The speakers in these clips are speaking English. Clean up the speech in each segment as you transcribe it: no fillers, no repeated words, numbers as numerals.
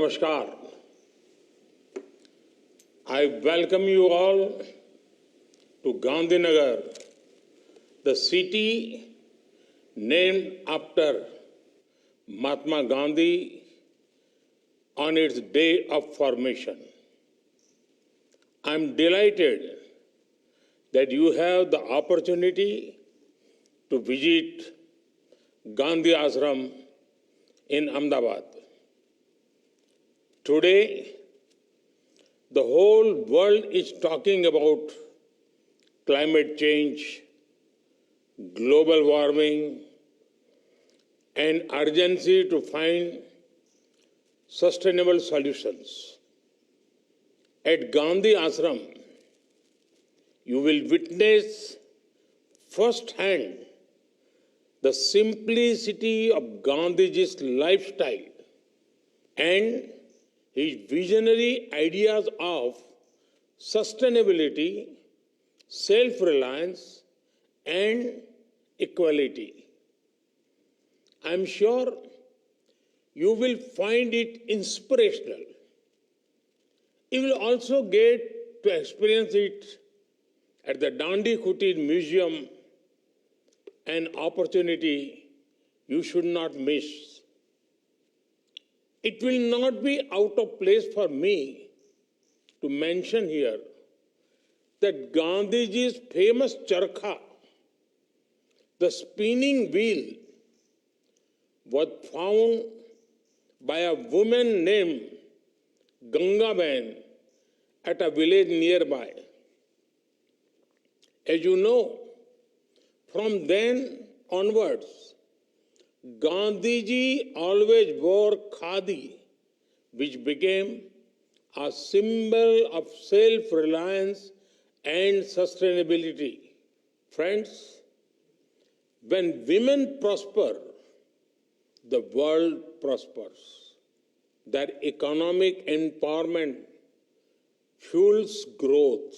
Namaskar. I welcome you all to Gandhinagar, the city named after Mahatma Gandhi on its day of formation. I am delighted that you have the opportunity to visit Gandhi Ashram in Ahmedabad. Today, the whole world is talking about climate change, global warming, and urgency to find sustainable solutions. At Gandhi Ashram, you will witness firsthand the simplicity of Gandhiji's lifestyle and his visionary ideas of sustainability, self-reliance, and equality. I am sure you will find it inspirational. You will also get to experience it at the Dandi Kutir Museum, an opportunity you should not miss. It will not be out of place for me to mention here that Gandhiji's famous charkha, the spinning wheel, was found by a woman named Gangaben at a village nearby. As you know, from then onwards, Gandhiji always wore khadi, which became a symbol of self-reliance and sustainability. Friends, when women prosper, the world prospers. Their economic empowerment fuels growth.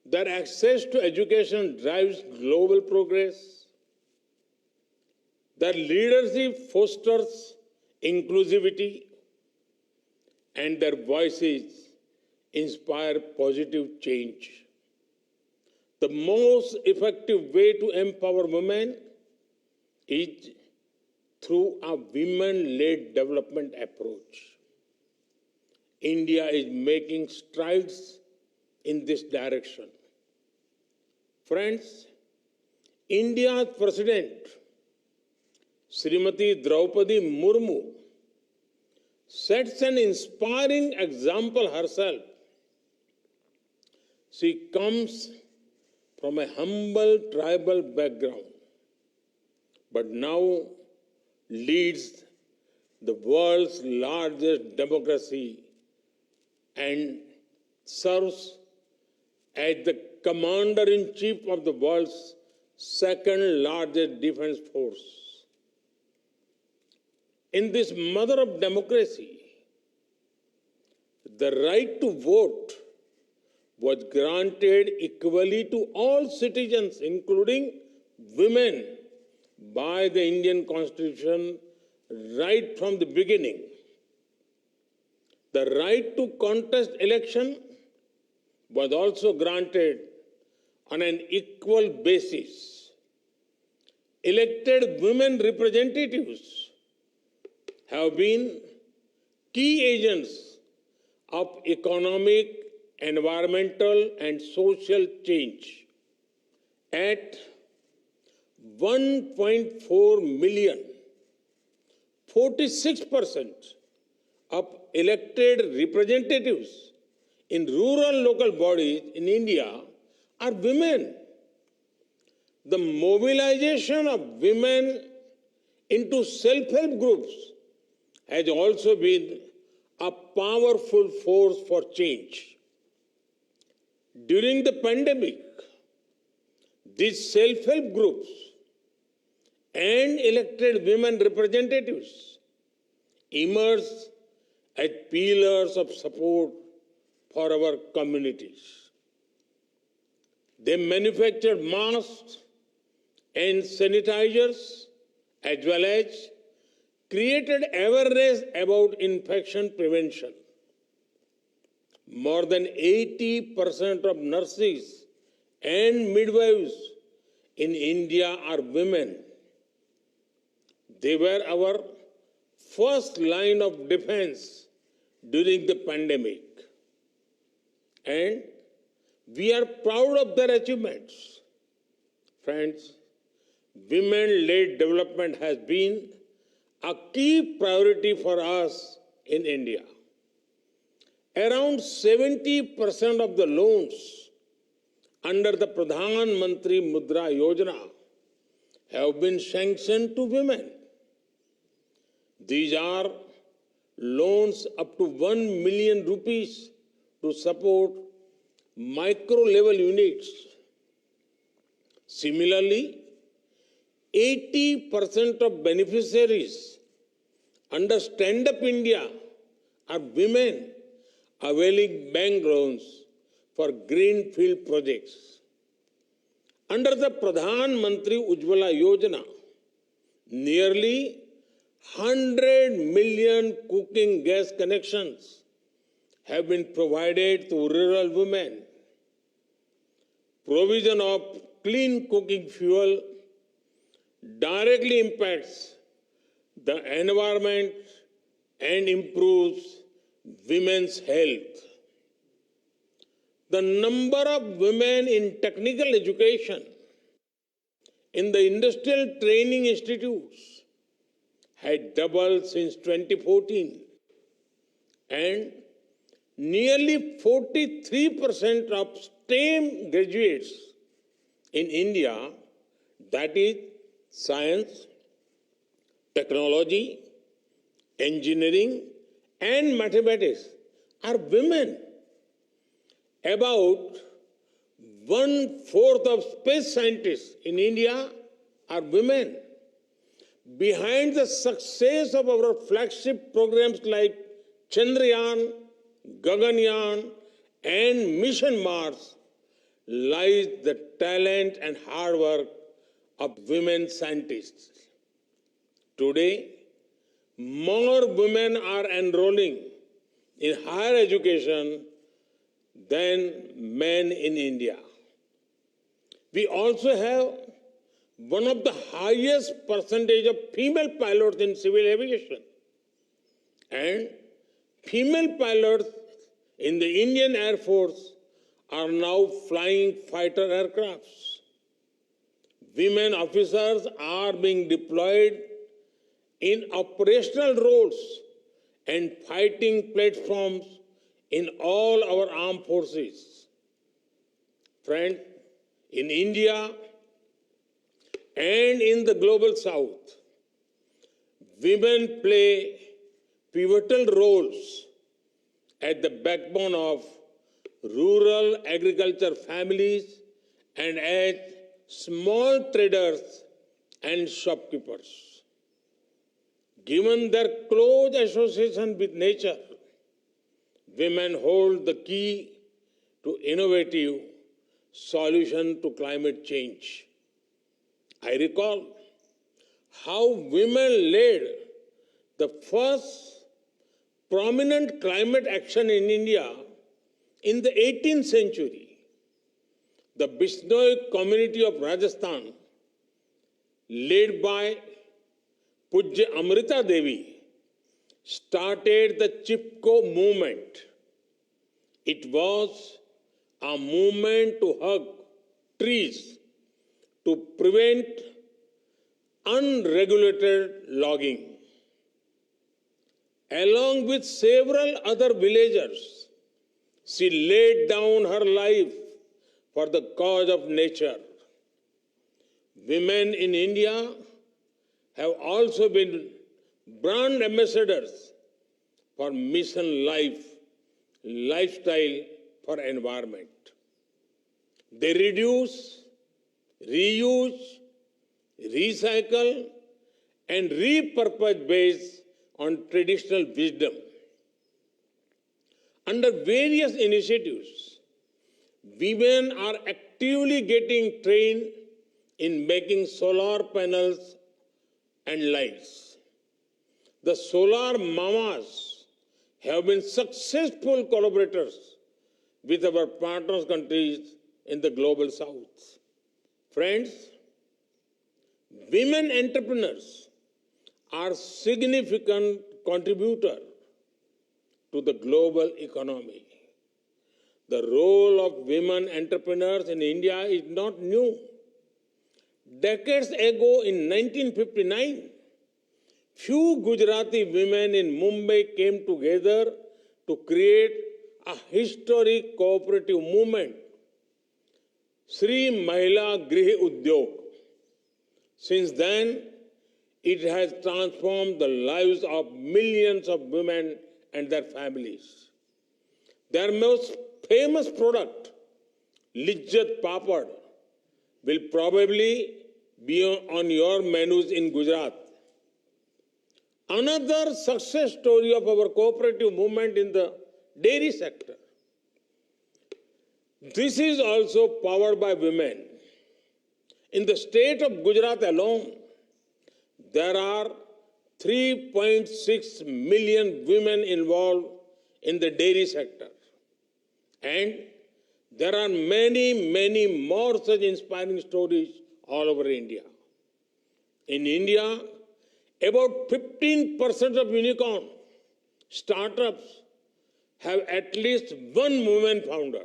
Their access to education drives global progress. Their leadership fosters inclusivity, and their voices inspire positive change. The most effective way to empower women is through a women-led development approach. India is making strides in this direction. Friends, India's President, Srimati Draupadi Murmu, sets an inspiring example herself. She comes from a humble tribal background, but now leads the world's largest democracy and serves as the commander-in-chief of the world's second largest defense force. In this mother of democracy, the right to vote was granted equally to all citizens, including women, by the Indian Constitution right from the beginning. The right to contest election was also granted on an equal basis. Elected women representatives have been key agents of economic, environmental, and social change. At 1.4 million, 46% of elected representatives in rural local bodies in India are women. The mobilization of women into self-help groups has also been a powerful force for change. During the pandemic, these self-help groups and elected women representatives emerged as pillars of support for our communities. They manufactured masks and sanitizers, as well as created awareness about infection prevention. More than 80% of nurses and midwives in India are women. They were our first line of defense during the pandemic. And we are proud of their achievements. Friends, women-led development has been a key priority for us in India. Around 70% of the loans under the Pradhan Mantri Mudra Yojana have been sanctioned to women. These are loans up to 1 million rupees to support micro-level units. Similarly, 80% of beneficiaries under Stand Up India are women availing bank loans for greenfield projects. Under the Pradhan Mantri Ujjwala Yojana, nearly 100 million cooking gas connections have been provided to rural women. Provision of clean cooking fuel directly impacts the environment and improves women's health. The number of women in technical education in the industrial training institutes had doubled since 2014, and nearly 43% of STEM graduates in India, that is science, technology, engineering, and mathematics, are women. About 1/4 of space scientists in India are women. Behind the success of our flagship programs like Chandrayaan, Gaganyaan, and Mission Mars lies the talent and hard work of women scientists. Today, more women are enrolling in higher education than men in India. We also have one of the highest percentage of female pilots in civil aviation. And female pilots in the Indian Air Force are now flying fighter aircrafts. Women officers are being deployed in operational roles and fighting platforms in all our armed forces. Friends, in India and in the global south, women play pivotal roles at the backbone of rural agriculture families and as small traders and shopkeepers. Given their close association with nature, women hold the key to innovative solution to climate change. I recall how women led the first prominent climate action in India in the 18th century. The Bishnoi community of Rajasthan, led by Pujya Amrita Devi, started the Chipko movement. It was a movement to hug trees to prevent unregulated logging. Along with several other villagers, she laid down her life for the cause of nature. Women in India have also been brand ambassadors for Mission Life, lifestyle for environment. They reduce, reuse, recycle, and repurpose based on traditional wisdom. Under various initiatives, women are actively getting trained in making solar panels and lights. The solar mamas have been successful collaborators with our partner countries in the global south. Friends, women entrepreneurs are significant contributor to the global economy. The role of women entrepreneurs in India is not new. Decades ago in 1959, few Gujarati women in Mumbai came together to create a historic cooperative movement, Sri Mahila Grih Udyog. Since then, it has transformed the lives of millions of women and their families. Their most famous product, Lijjat Papad, will probably be on your menus in Gujarat. Another success story of our cooperative movement in the dairy sector. This is also powered by women. In the state of Gujarat alone, there are 3.6 million women involved in the dairy sector. And there are many, many more such inspiring stories all over India. In India, about 15% of unicorn startups have at least one woman founder.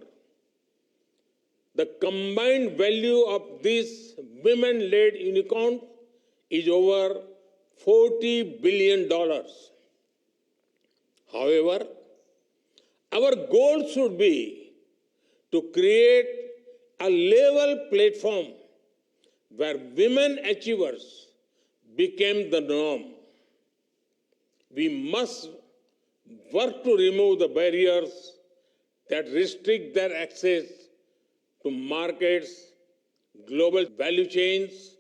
The combined value of these women-led unicorns is over $40 billion. However, our goal should be to create a level platform where women achievers became the norm. We must work to remove the barriers that restrict their access to markets, global value chains,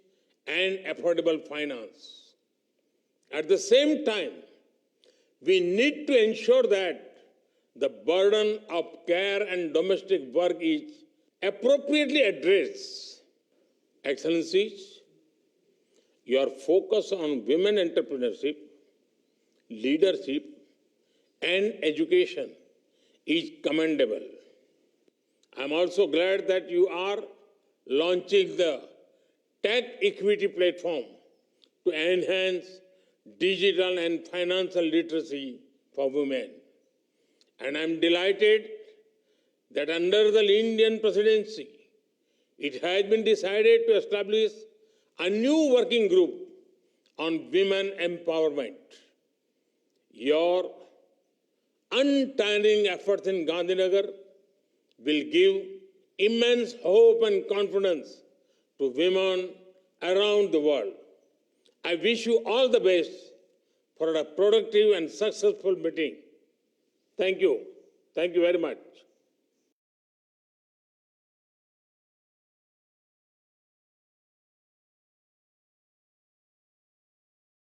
and affordable finance. At the same time, we need to ensure that the burden of care and domestic work is appropriately addressed. Excellencies, your focus on women entrepreneurship, leadership, and education is commendable. I'm also glad that you are launching the Tech Equity Platform to enhance digital and financial literacy for women. And I'm delighted that under the Indian presidency, it has been decided to establish a new working group on women empowerment. Your untiring efforts in Gandhinagar will give immense hope and confidence to women around the world. I wish you all the best for a productive and successful meeting. Thank you. Thank you very much.